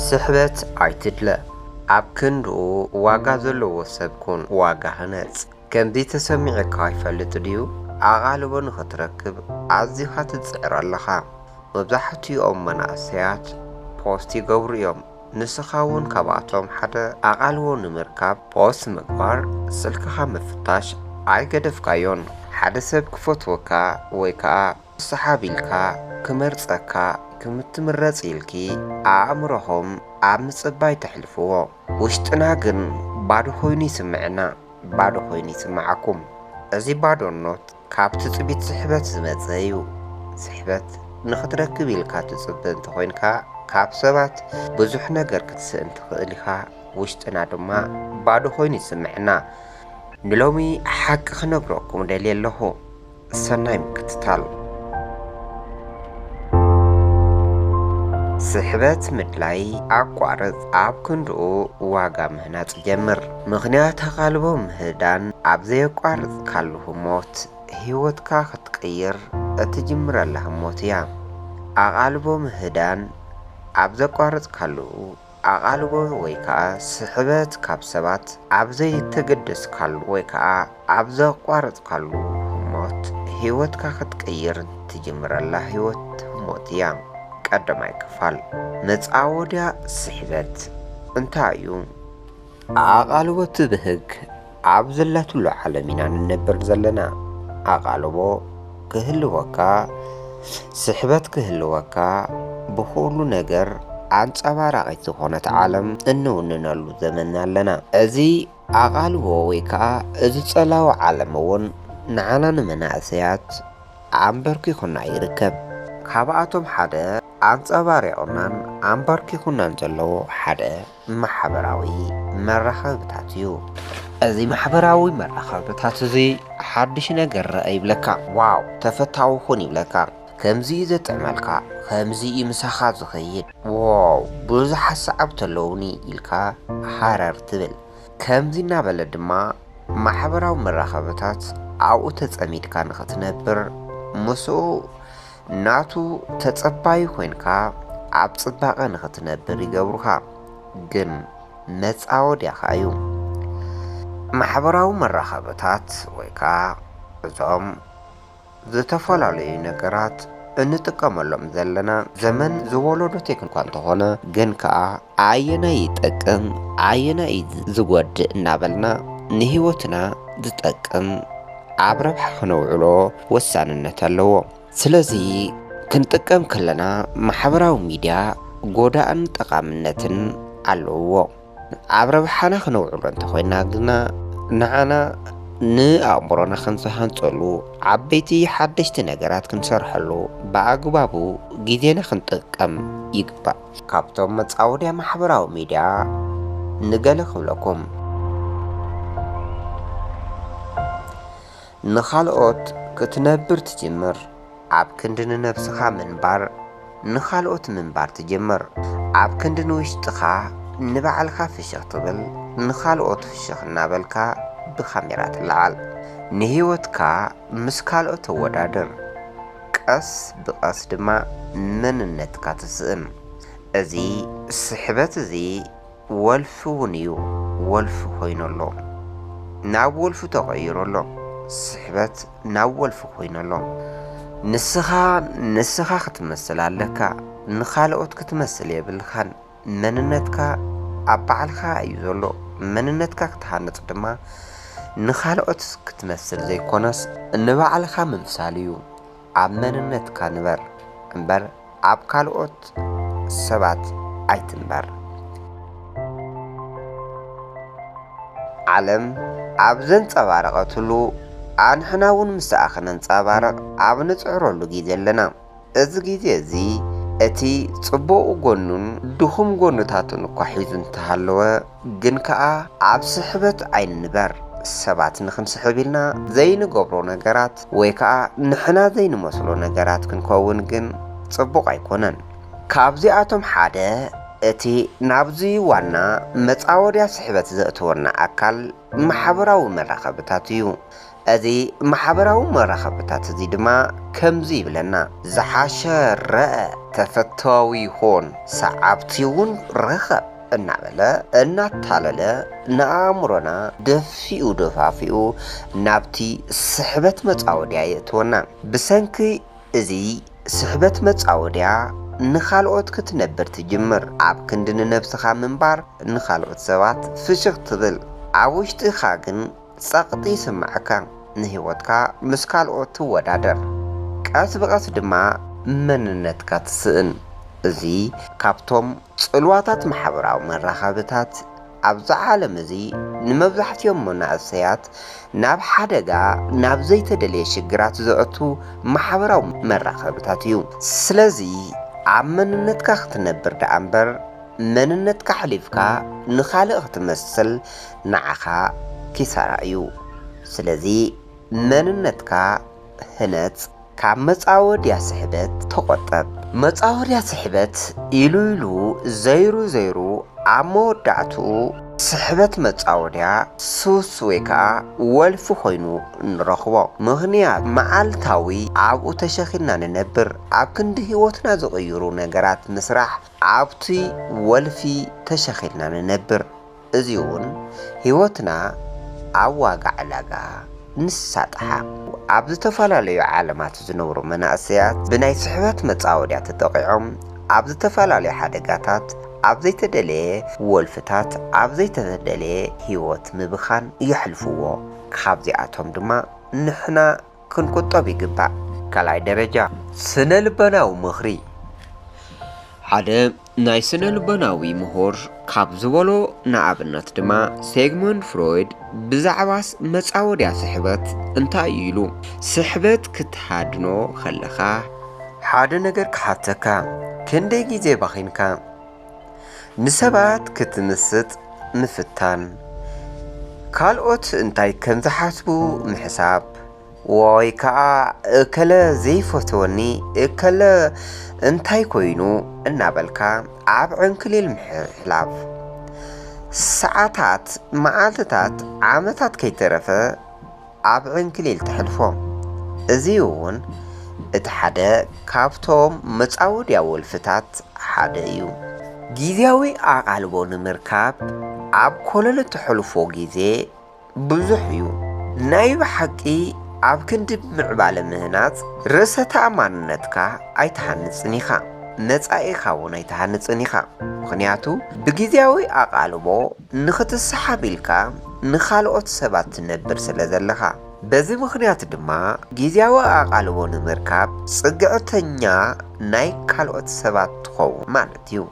ስሕበት ኣይትድለ ኣብ ክንድኡ ዋጋ ዘለዎ ሰብ ኩን ዋጋ ህነጽ ከምዚ ተሰሚዕካ ይፈልጥ ድዩ ኣቓልቦ ንኽትረክብ ኣዝኻ ትጽዕር ኣለኻ መብዛሕትኦም መናእሰያት ፖስት ይገብሩ እዮም ንስኻ እውን ካብኣቶም ሓደ ኣቓልቦ ንምርካብ ፖስት ምግባር ስልክኻ ምፍታሽ ኣይገደፍካዮን ሓደ ሰብ ክፈትወካ ወይ ከዓ ሰሓብ ኢልካ ክመርጸካ ከምትምረጽ ኢልኪ ኣእምሮኹም ኣብ ምጽባይ ተሕልፍዎ ውሽጥና ግን ባዶ ኮይኑ ይስምዕና ባዶ ኮይኑ ይስምዓኩም እዚ ባዶኖት ካብቲ ጽቢት ስሕበት ዝመጸ እዩ ስሕበት ንኽትረክብ ኢልካ ትጽብእ እንተኾይንካ ካብ ሰባት ብዙሕ ነገር ክትስእን ትኽእል ኢኻ ውሽጥና ድማ ባዶ ኮይኑ ይስምዕና ንሎሚ ሓቂ ክነግረኩም ደልየ ኣለኹ ሰናይ ምክትታል ስሕበት ምድላይ ኣቋርጽ ኣብ ክንድኡ ዋጋ ምህናጽ ጀምር ምኽንያት ኣቓልቦ ምህዳን ኣብ ዘየቋርጽ ካልሁ ሞት ህይወትካ ክትቀይር እትጅምረለህ ሞት እያ ኣቓልቦ ምህዳን ኣብ ዘቋርጽ ካልሁ ኣቓልቦ ወይ ከዓ ስሕበት ካብ ሰባት ኣብ ዘይተገደስ ካልሁ ወይ ከዓ ኣብ ዘቋርጽ ካልሁ ሞት ህይወትካ ክትቀይር እትጅምረለህ ህይወት ሞት እያ ቀዳማይ ክፋል መጻወድያ ስሕበት እንታይ እዩ ኣቓልቦ ትብህግ ኣብ ዘለቱሉ ዓለም ኢና ንነብር ዘለና ኣቓልቦ ክህልወካ ስሕበት ክህልወካ ብኹሉ ነገር ኣንጸባራቒት ዝኾነት ዓለም እንውንነሉ ዘመን ኣለና እዚ ኣቓልቦ ወይ ከዓ እዚ ጸላዊ ዓለም እውን ንዓና ንመናእሰያት ኣንበርኪኹና ይርከብ ካብኣቶም ሓደ ኣንጸባሪቑናን ኣንበርኪኹናን ዘለዎ ሓደ ማሕበራዊ መራኸብታት እዩ እዚ ማሕበራዊ መራኸብታት እዚ ሓድሽ ነገር ረአ ይብለካ ዋው ተፈታዊ ኹን ይብለካ ከምዚ ዘጥዕመልካ ከምዚ ምሳኻ ዝኸይድ ዋው ብዙሓት ሰዓብቲ ኣለውኒ ኢልካ ሓረር ትብል ከምዚ እናበለ ድማ ማሕበራዊ መራኸብታት ኣብኡ ተጸሚድካ ንኽትነብር ምስኡ ናቱ ተጸባይ ኮይንካ ኣብ ጽባቐ ንኽትነብር ይገብሩኻ ግን መጻወድያኻ እዩ ማሕበራዊ መራኸብታት ወይ ከዓ እዞም ዝተፈላለዩ ነገራት እንጥቀመሎም ዘለና ዘመን ዝወለዶ ቴክኒካ እንተኾነ ግን ከዓ ኣየናይ ይጠቅም ኣየናይ ዝጎድእ እናበልና ንህይወትና ዝጠቅም ኣብ ረብሓ ክነውዕሎ ወሳንነት ኣለዎ ስለዚ ክንጥቀም ከለና ማሕበራዊ ሚድያ ጎዳእን ጠቓምነትን ኣለዎ ኣብ ረብሓና ክነውዕሎ እንተኾይና ግና ንዓና ንኣእምሮና ክንሰሃንፀሉ ዓበይቲ ሓደሽቲ ነገራት ክንሰርሐሉ ብኣግባቡ ግዜና ክንጥቀም ይግባእ ካብቶም መጻወድያ ማሕበራዊ ሚድያ ንገለ ክብለኩም ንኻልኦት ክትነብር ትጅምር ኣብ ክንዲ ንነፍስኻ ምንባር ንኻልኦት ምንባር ትጅምር ኣብ ክንዲ ንውሽጥኻ ንባዕልካ ፍሽኽ ትብል ንኻልኦት ፍሽኽ እናበልካ ብካሜራ ትለዓል ንህይወትካ ምስ ካልኦት ተወዳድር ቀስ ብቐስ ድማ መንነትካ ትስእን እዚ ስሕበት እዚ ወልፊ እውን እዩ ወልፊ ኮይኑሎ ናብ ወልፊ ተቐይሩሎ ስሕበት ናብ ወልፊ ኮይኑሎ ንስኻ ክትመስል ኣለካ ንኻልኦት ክትመስል የብልኻን መንነትካ ኣብ ባዕልኻ እዩ ዘሎ መንነትካ ክትሃንጽ ድማ ንኻልኦት ክትመስል ዘይኮነስ ንባዕልኻ ምምሳል እዩ ኣብ መንነትካ ንበር እምበር ኣብ ካልኦት ሰባት ኣይትንበር ዓለም ኣብ ዘንጸባረቐትሉ ኣንሕና እውን ምስኣ ኽነንጸባረቕ ኣብ ንጽዕረሉ ጊዜ ኣለና እዚ ጊዜ እዚ እቲ ጽቡቕ ጎኑን ድኹም ጎኑታቱን እኳ ሒዙ እንተሃለወ ግን ከዓ ኣብ ስሕበት ኣይንንበር ሰባት ንኽንስሕብ ኢልና ዘይንገብሮ ነገራት ወይ ከዓ ንሕና ዘይንመስሎ ነገራት ክንከውን ግን ጽቡቕ ኣይኮነን ካብዚኣቶም ሓደ እቲ ናብዚ ዋና መጻወድያ ስሕበት ዘእትወና ኣካል ማሕበራዊ መራኸብታት እዩ እዚ ማሕበራዊ መራኸብታት እዚ ድማ ከምዚ ይብለና ዝሓሸ ረአ ተፈታዊ ይኹን ሰዓብቲ እውን ረኸብ እናበለ እናታለለ ንኣእምሮና ደፊኡ ደፋፊኡ ናብቲ ስሕበት መጻወድያ የእትወና ብሰንኪ እዚ ስሕበት መጻወድያ ንኻልኦት ክትነብር ትጅምር ኣብ ክንዲ ንነብስኻ ምንባር ንኻልኦት ሰባት ፍሽኽ ትብል ኣብ ውሽጢኻ ግን ጸቕጢ ይስምዓካ ንህይወትካ ምስ ካልኦት ትወዳደር ቀስ ብቐስ ድማ መንነትካ ትስእን እዚ ካብቶም ጽልዋታት ማሕበራዊ መራኸብታት ኣብዚ ዓለም እዚ ንመብዛሕትኦም መናእሰያት ናብ ሓደጋ ናብ ዘይተደለየ ሽግራት ዘእቱ ማሕበራዊ መራኸብታት እዩ ስለዚ ኣብ መንነትካ ክትነብር ደኣ እምበር መንነትካ ሓሊፍካ ንኻልእ ክትመስል ንዓኻ ኪሳራ እዩ ስለዚ መንነትካ ህነፅ ካብ መጻወድያ ስሕበት ተቆጠብ መጻወድያ ስሕበት ኢሉ ዘይሩ ኣብ መወዳእትኡ ስሕበት መጻወድያ ሱስ ወይ ከዓ ወልፊ ኮይኑ ንረኽቦ ምኽንያት መዓልታዊ ኣብኡ ተሸኺልና ንነብር ኣብ ክንዲ ህይወትና ዝቕይሩ ነገራት ምስራሕ ኣብቲ ወልፊ ተሸኺልና ንነብር እዚ እውን ህይወትና ኣብ ዋጋ ዕላጋ ንሳጥሓ ኣብ ዝተፈላለዩ ዓለማት ዝነብሩ መናእሰያት ብናይ ስሕበት መጻወድያ ተጠቂዖም ኣብ ዝተፈላለዩ ሓደጋታት ኣብ ዘይተደለየ ወልፍታት ኣብ ዘይተደለየ ህይወት ምብኻን ይሕልፍዎ ካብዚኣቶም ድማ ንሕና ክንቁጠብ ይግባእ ካልኣይ ደረጃ ስነ ልቦናዊ ምኽሪ ሓደ ናይ ስነ ልቦናዊ ምሁር ካብ ዝበሎ ንኣብነት ድማ ሲግመንድ ፍሮይድ ብዛዕባ መጻወድያ ስሕበት እንታይ ኢሉ ስሕበት ክትሃድኖ ከለኻ ሓደ ነገር ክሓተካ ክንደይ ግዜ ባኺንካ ንሰባት ክትምስጥ ምፍታን ካልኦት እንታይ ከም ዝሓስቡ ምሕሳብ ወይ ከዓ እከለ ዘይፈትወኒ እከለ እንታይ ኮይኑ እናበልካ ኣብ ዕንክሊል ምሕላፍ ሰዓታት መዓልትታት ዓመታት ከይተረፈ ኣብ ዕንክሊል ተሕልፎ እዚ እውን እቲ ሓደ ካብቶም መጻወድያ ወልፍታት ሓደ እዩ ጊዜያዊ ኣቓልቦ ንምርካብ ኣብ ኮለለ ተሕልፎ ግዜ ብዙሕ እዩ ናይ ብሓቂ ኣብ ክንዲ ምዕባለ ምህናፅ ርእሰ ተኣማንነትካ ኣይተሃንፅን ኢኻ መጻኢኻ እውን ኣይተሃንፅን ኢኻ ምኽንያቱ ብጊዜያዊ ኣቓልቦ ንኽትሰሓብ ኢልካ ንኻልኦት ሰባት ትነብር ስለ ዘለኻ በዚ ምኽንያት ድማ ጊዜያዊ ኣቓልቦ ንምርካብ ጽግዕተኛ ናይ ካልኦት ሰባት ትኸውን ማለት እዩ